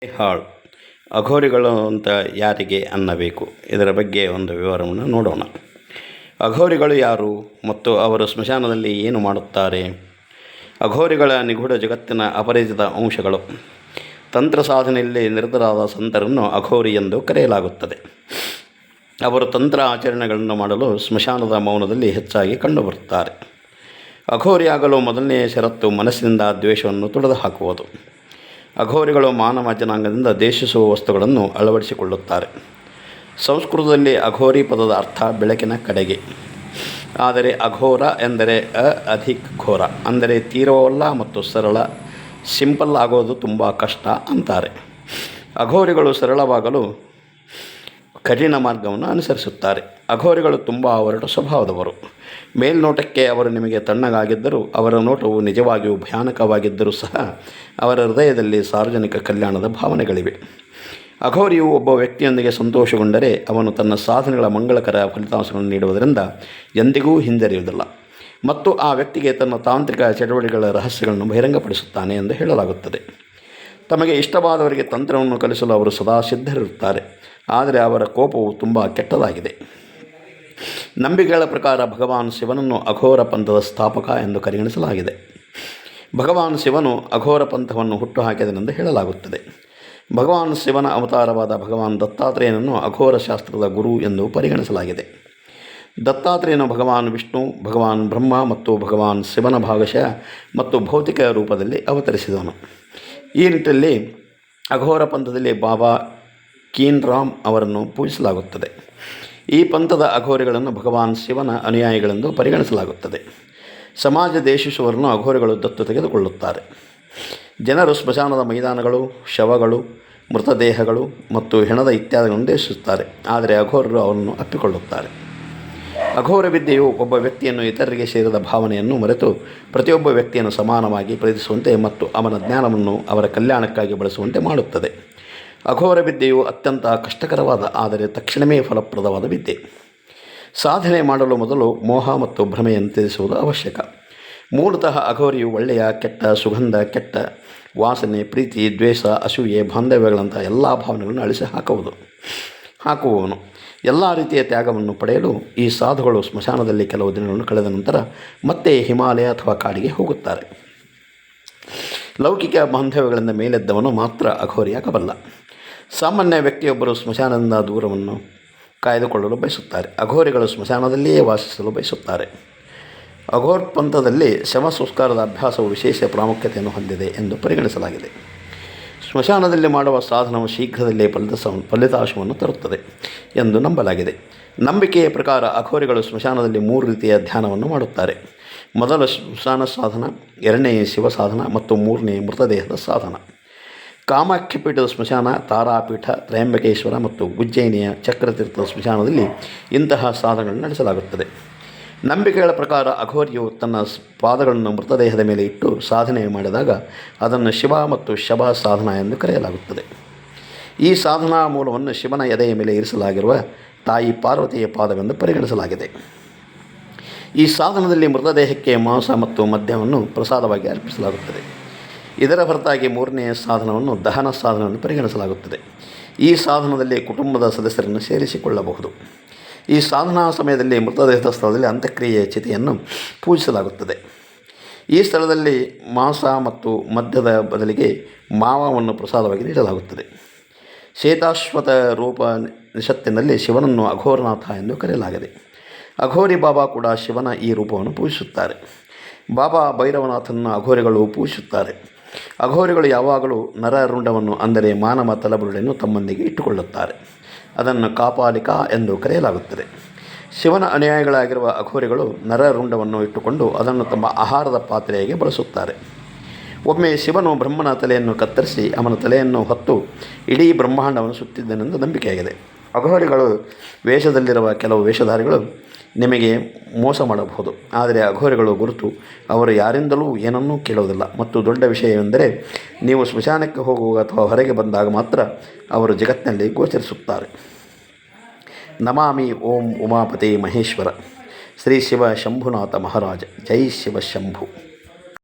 ಹಾಳು ಅಘೋರಿಗಳು ಅಂತ ಯಾರಿಗೆ ಅನ್ನಬೇಕು? ಇದರ ಬಗ್ಗೆ ಒಂದು ವಿವರವನ್ನು ನೋಡೋಣ. ಅಘೋರಿಗಳು ಯಾರು ಮತ್ತು ಅವರು ಸ್ಮಶಾನದಲ್ಲಿ ಏನು ಮಾಡುತ್ತಾರೆ? ಅಘೋರಿಗಳ ನಿಗೂಢ ಜಗತ್ತಿನ ಅಪರಿಚಿತ ಅಂಶಗಳು. ತಂತ್ರ ಸಾಧನೆಯಲ್ಲಿ ನಿರತರಾದ ಸಂತರನ್ನು ಅಘೋರಿ ಎಂದು ಕರೆಯಲಾಗುತ್ತದೆ. ಅವರು ತಂತ್ರ ಆಚರಣೆಗಳನ್ನು ಮಾಡಲು ಸ್ಮಶಾನದ ಮೌನದಲ್ಲಿ ಹೆಚ್ಚಾಗಿ ಕಂಡುಬರುತ್ತಾರೆ. ಅಘೋರಿಯಾಗಲು ಮೊದಲನೆಯ ಷರತ್ತು ಮನಸ್ಸಿನಿಂದ ದ್ವೇಷವನ್ನು ತೊಡೆದುಹಾಕುವುದು. ಅಘೋರಿಗಳು ಮಾನವ ಜನಾಂಗದಿಂದ ದ್ವೇಷಿಸುವ ವಸ್ತುಗಳನ್ನು ಅಳವಡಿಸಿಕೊಳ್ಳುತ್ತಾರೆ. ಸಂಸ್ಕೃತದಲ್ಲಿ ಅಘೋರಿ ಪದದ ಅರ್ಥ ಬೆಳಕಿನ ಕಡೆಗೆ. ಆದರೆ ಅಘೋರ ಎಂದರೆ ಅಧಿಕ್ ಘೋರ, ಅಂದರೆ ತೀವ್ರವಲ್ಲ ಮತ್ತು ಸರಳ, ಸಿಂಪಲ್ ಆಗೋದು ತುಂಬ ಕಷ್ಟ ಅಂತಾರೆ. ಅಘೋರಿಗಳು ಸರಳವಾಗಲು ಕಠಿಣ ಮಾರ್ಗವನ್ನು ಅನುಸರಿಸುತ್ತಾರೆ. ಅಘೋರಿಗಳು ತುಂಬ ಒರಟು ಸ್ವಭಾವದವರು. ಮೇಲ್ನೋಟಕ್ಕೆ ಅವರು ನಿಮಗೆ ತಣ್ಣಗಾಗಿದ್ದರೂ ಅವರ ನೋಟವು ನಿಜವಾಗಿಯೂ ಭಯಾನಕವಾಗಿದ್ದರೂ ಸಹ ಅವರ ಹೃದಯದಲ್ಲಿ ಸಾರ್ವಜನಿಕ ಕಲ್ಯಾಣದ ಭಾವನೆಗಳಿವೆ. ಅಘೋರಿಯು ಒಬ್ಬ ವ್ಯಕ್ತಿಯೊಂದಿಗೆ ಸಂತೋಷಗೊಂಡರೆ ಅವನು ತನ್ನ ಸಾಧನೆಗಳ ಮಂಗಳಕರ ಫಲಿತಾಂಶಗಳನ್ನು ನೀಡುವುದರಿಂದ ಎಂದಿಗೂ ಹಿಂಜರಿಯುವುದಿಲ್ಲ ಮತ್ತು ಆ ವ್ಯಕ್ತಿಗೆ ತನ್ನ ತಾಂತ್ರಿಕ ಚಟುವಟಿಕೆಗಳ ರಹಸ್ಯಗಳನ್ನು ಬಹಿರಂಗಪಡಿಸುತ್ತಾನೆ ಎಂದು ಹೇಳಲಾಗುತ್ತದೆ. ತಮಗೆ ಇಷ್ಟವಾದವರಿಗೆ ತಂತ್ರವನ್ನು ಕಲಿಸಲು ಅವರು ಸದಾ ಸಿದ್ಧರಿರುತ್ತಾರೆ. ಆದರೆ ಅವರ ಕೋಪವು ತುಂಬ ಕೆಟ್ಟದಾಗಿದೆ. ನಂಬಿಕೆಗಳ ಪ್ರಕಾರ ಭಗವಾನ್ ಶಿವನನ್ನು ಅಘೋರ ಪಂಥದ ಸ್ಥಾಪಕ ಎಂದು ಪರಿಗಣಿಸಲಾಗಿದೆ. ಭಗವಾನ್ ಶಿವನು ಅಘೋರ ಪಂಥವನ್ನು ಹುಟ್ಟುಹಾಕಿದನೆಂದು ಹೇಳಲಾಗುತ್ತದೆ. ಭಗವಾನ್ ಶಿವನ ಅವತಾರವಾದ ಭಗವಾನ್ ದತ್ತಾತ್ರೇಯನನ್ನು ಅಘೋರ ಶಾಸ್ತ್ರದ ಗುರು ಎಂದು ಪರಿಗಣಿಸಲಾಗಿದೆ. ದತ್ತಾತ್ರೇಯನು ಭಗವಾನ್ ವಿಷ್ಣು, ಭಗವಾನ್ ಬ್ರಹ್ಮ ಮತ್ತು ಭಗವಾನ್ ಶಿವನ ಭಾಗಶಃ ಮತ್ತು ಭೌತಿಕ ರೂಪದಲ್ಲಿ ಅವತರಿಸಿದವನು. ಈ ನಿಟ್ಟಿನಲ್ಲಿ ಅಘೋರ ಪಂಥದಲ್ಲಿ ಬಾಬಾ ಕೀನ್ ರಾಮ್ ಅವರನ್ನು ಪೂಜಿಸಲಾಗುತ್ತದೆ. ಈ ಪಂಥದ ಅಘೋರಿಗಳನ್ನು ಭಗವಾನ್ ಶಿವನ ಅನುಯಾಯಿಗಳೆಂದು ಪರಿಗಣಿಸಲಾಗುತ್ತದೆ. ಸಮಾಜ ದೇಶಿಸುವವರನ್ನು ಅಘೋರಿಗಳು ದತ್ತು ತೆಗೆದುಕೊಳ್ಳುತ್ತಾರೆ. ಜನರು ಸ್ಮಶಾನದ ಮೈದಾನಗಳು, ಶವಗಳು, ಮೃತದೇಹಗಳು ಮತ್ತು ಹೆಣದ ಇತ್ಯಾದಿಗಳನ್ನು ದೇಶಿಸುತ್ತಾರೆ. ಆದರೆ ಅಘೋರರು ಅವರನ್ನು ಅಪ್ಪಿಕೊಳ್ಳುತ್ತಾರೆ. ಅಘೋರ ವಿದ್ಯೆಯು ಒಬ್ಬ ವ್ಯಕ್ತಿಯನ್ನು ಇತರರಿಗೆ ಸೇರಿದ ಭಾವನೆಯನ್ನು ಮರೆತು ಪ್ರತಿಯೊಬ್ಬ ವ್ಯಕ್ತಿಯನ್ನು ಸಮಾನವಾಗಿ ಪ್ರೀತಿಸುವಂತೆ ಮತ್ತು ಅವನ ಜ್ಞಾನವನ್ನು ಅವರ ಕಲ್ಯಾಣಕ್ಕಾಗಿ ಬಳಸುವಂತೆ ಮಾಡುತ್ತದೆ. ಅಘೋರ ವಿದ್ಯೆಯು ಅತ್ಯಂತ ಕಷ್ಟಕರವಾದ ಆದರೆ ತಕ್ಷಣವೇ ಫಲಪ್ರದವಾದ ವಿದ್ಯೆ. ಸಾಧನೆ ಮಾಡಲು ಮೊದಲು ಮೋಹ ಮತ್ತು ಭ್ರಮೆಯನ್ನು ತ್ಯಜಿಸುವುದು ಅವಶ್ಯಕ. ಮೂಲತಃ ಅಘೋರಿಯು ಒಳ್ಳೆಯ, ಕೆಟ್ಟ, ಸುಗಂಧ, ಕೆಟ್ಟ ವಾಸನೆ, ಪ್ರೀತಿ, ದ್ವೇಷ, ಅಸೂಯೆ, ಬಾಂಧವ್ಯಗಳಂಥ ಎಲ್ಲ ಭಾವನೆಗಳನ್ನು ಅಳಿಸಿ ಹಾಕುವವನು. ಎಲ್ಲ ರೀತಿಯ ತ್ಯಾಗವನ್ನು ಪಡೆಯಲು ಈ ಸಾಧುಗಳು ಸ್ಮಶಾನದಲ್ಲಿ ಕೆಲವು ದಿನಗಳನ್ನು ಕಳೆದ ನಂತರ ಮತ್ತೆ ಹಿಮಾಲಯ ಅಥವಾ ಕಾಡಿಗೆ ಹೋಗುತ್ತಾರೆ. ಲೌಕಿಕ ಬಾಂಧವ್ಯಗಳಿಂದ ಮೇಲೆದ್ದವನು ಮಾತ್ರ ಅಘೋರಿಯಾಗಬಲ್ಲ. ಸಾಮಾನ್ಯ ವ್ಯಕ್ತಿಯೊಬ್ಬರು ಸ್ಮಶಾನದಿಂದ ದೂರವನ್ನು ಕಾಯ್ದುಕೊಳ್ಳಲು ಬಯಸುತ್ತಾರೆ. ಅಘೋರಿಗಳು ಸ್ಮಶಾನದಲ್ಲಿಯೇ ವಾಸಿಸಲು ಬಯಸುತ್ತಾರೆ. ಅಘೋರ್ ಪಂಥದಲ್ಲಿ ಶವ ಸಂಸ್ಕಾರದ ಅಭ್ಯಾಸವು ವಿಶೇಷ ಪ್ರಾಮುಖ್ಯತೆಯನ್ನು ಹೊಂದಿದೆ ಎಂದು ಪರಿಗಣಿಸಲಾಗಿದೆ. ಸ್ಮಶಾನದಲ್ಲಿ ಮಾಡುವ ಸಾಧನವು ಶೀಘ್ರದಲ್ಲೇ ಫಲಿತಾಂಶವನ್ನು ತರುತ್ತದೆ ಎಂದು ನಂಬಲಾಗಿದೆ. ನಂಬಿಕೆಯ ಪ್ರಕಾರ ಅಘೋರಿಗಳು ಸ್ಮಶಾನದಲ್ಲಿ 3 ರೀತಿಯ ಧ್ಯಾನವನ್ನು ಮಾಡುತ್ತಾರೆ. ಮೊದಲ ಸ್ಮಶಾನ ಸಾಧನ, ಎರಡನೆಯ ಶಿವ ಸಾಧನ ಮತ್ತು ಮೂರನೆಯ ಮೃತದೇಹದ ಸಾಧನ. ಕಾಮಾಖ್ಯ ಪೀಠದ ಸ್ಮಶಾನ, ತಾರಾಪೀಠ, ತ್ರಯಂಬಕೇಶ್ವರ ಮತ್ತು ಉಜ್ಜಯಿನಿಯ ಚಕ್ರತೀರ್ಥದ ಸ್ಮಶಾನದಲ್ಲಿ ಇಂತಹ ಸಾಧನಗಳನ್ನು ನಡೆಸಲಾಗುತ್ತದೆ. ನಂಬಿಕೆಗಳ ಪ್ರಕಾರ ಅಘೋರಿಯು ತನ್ನ ಪಾದಗಳನ್ನು ಮೃತದೇಹದ ಮೇಲೆ ಇಟ್ಟು ಸಾಧನೆ ಮಾಡಿದಾಗ ಅದನ್ನು ಶಿವ ಮತ್ತು ಶವ ಸಾಧನ ಎಂದು ಕರೆಯಲಾಗುತ್ತದೆ. ಈ ಸಾಧನಾ ಮೂಲವನ್ನು ಶಿವನ ಎದೆಯ ಮೇಲೆ ಇರಿಸಲಾಗಿರುವ ತಾಯಿ ಪಾರ್ವತಿಯ ಪಾದವೆಂದು ಪರಿಗಣಿಸಲಾಗಿದೆ. ಈ ಸಾಧನದಲ್ಲಿ ಮೃತದೇಹಕ್ಕೆ ಮಾಂಸ ಮತ್ತು ಮದ್ಯವನ್ನು ಪ್ರಸಾದವಾಗಿ ಅರ್ಪಿಸಲಾಗುತ್ತದೆ. ಇದರ ಹೊರತಾಗಿ ಮೂರನೆಯ ಸಾಧನವನ್ನು ದಹನ ಸಾಧನವನ್ನು ಪರಿಗಣಿಸಲಾಗುತ್ತದೆ. ಈ ಸಾಧನದಲ್ಲಿ ಕುಟುಂಬದ ಸದಸ್ಯರನ್ನು ಸೇರಿಸಿಕೊಳ್ಳಬಹುದು. ಈ ಸಾಧನಾ ಸಮಯದಲ್ಲಿ ಮೃತದೇಹದ ಸ್ಥಳದಲ್ಲಿ ಅಂತ್ಯಕ್ರಿಯೆಯ ಚಿತೆಯನ್ನು ಪೂಜಿಸಲಾಗುತ್ತದೆ. ಈ ಸ್ಥಳದಲ್ಲಿ ಮಾಂಸ ಮತ್ತು ಮದ್ಯದ ಬದಲಿಗೆ ಮಾವವನ್ನು ಪ್ರಸಾದವಾಗಿ ನೀಡಲಾಗುತ್ತದೆ. ಶ್ವೇತಾಶ್ವತ ರೂಪ ನಿಷತ್ತಿನಲ್ಲಿ ಶಿವನನ್ನು ಅಘೋರನಾಥ ಎಂದು ಕರೆಯಲಾಗಿದೆ. ಅಘೋರಿ ಬಾಬಾ ಕೂಡ ಶಿವನ ಈ ರೂಪವನ್ನು ಪೂಜಿಸುತ್ತಾರೆ. ಬಾಬಾ ಭೈರವನಾಥನನ್ನು ಅಘೋರಿಗಳು ಪೂಜಿಸುತ್ತಾರೆ. ಅಘೋರಿಗಳು ಯಾವಾಗಲೂ ನರರುಂಡವನ್ನು, ಅಂದರೆ ಮಾನವ ತಲೆಬುರುಡೆಯನ್ನು ತಮ್ಮೊಂದಿಗೆ ಇಟ್ಟುಕೊಳ್ಳುತ್ತಾರೆ. ಅದನ್ನು ಕಾಪಾಲಿಕ ಎಂದು ಕರೆಯಲಾಗುತ್ತದೆ. ಶಿವನ ಅನುಯಾಯಿಗಳಾಗಿರುವ ಅಘೋರಿಗಳು ನರರುಂಡವನ್ನು ಇಟ್ಟುಕೊಂಡು ಅದನ್ನು ತಮ್ಮ ಆಹಾರದ ಪಾತ್ರೆಯಾಗಿ ಬಳಸುತ್ತಾರೆ. ಒಮ್ಮೆ ಶಿವನು ಬ್ರಹ್ಮನ ತಲೆಯನ್ನು ಕತ್ತರಿಸಿ ಅವನ ತಲೆಯನ್ನು ಹೊತ್ತು ಇಡೀ ಬ್ರಹ್ಮಾಂಡವನ್ನು ಸುತ್ತಿದ್ದನೆಂದು ನಂಬಿಕೆಯಾಗಿದೆ. ಅಘೋರಿಗಳು ವೇಷದಲ್ಲಿರುವ ಕೆಲವು ವೇಷಧಾರಿಗಳು ನಿಮಗೆ ಮೋಸ ಮಾಡಬಹುದು, ಆದರೆ ಅಘೋರಿಗಳು ಗುರುತು. ಅವರು ಯಾರಿಂದಲೂ ಏನನ್ನೂ ಕೇಳುವುದಿಲ್ಲ ಮತ್ತು ದೊಡ್ಡ ವಿಷಯವೆಂದರೆ ನೀವು ಸ್ಮಶಾನಕ್ಕೆ ಹೋಗುವಾಗ ಅಥವಾ ಹೊರಗೆ ಬಂದಾಗ ಮಾತ್ರ ಅವರು ಜಗತ್ತಿನಲ್ಲಿ ಗೋಚರಿಸುತ್ತಾರೆ. ನಮಾಮಿ ಓಂ ಉಮಾಪತಿ ಮಹೇಶ್ವರ ಶ್ರೀ ಶಿವ ಶಂಭುನಾಥ ಮಹಾರಾಜ. ಜೈ ಶಿವ ಶಂಭು.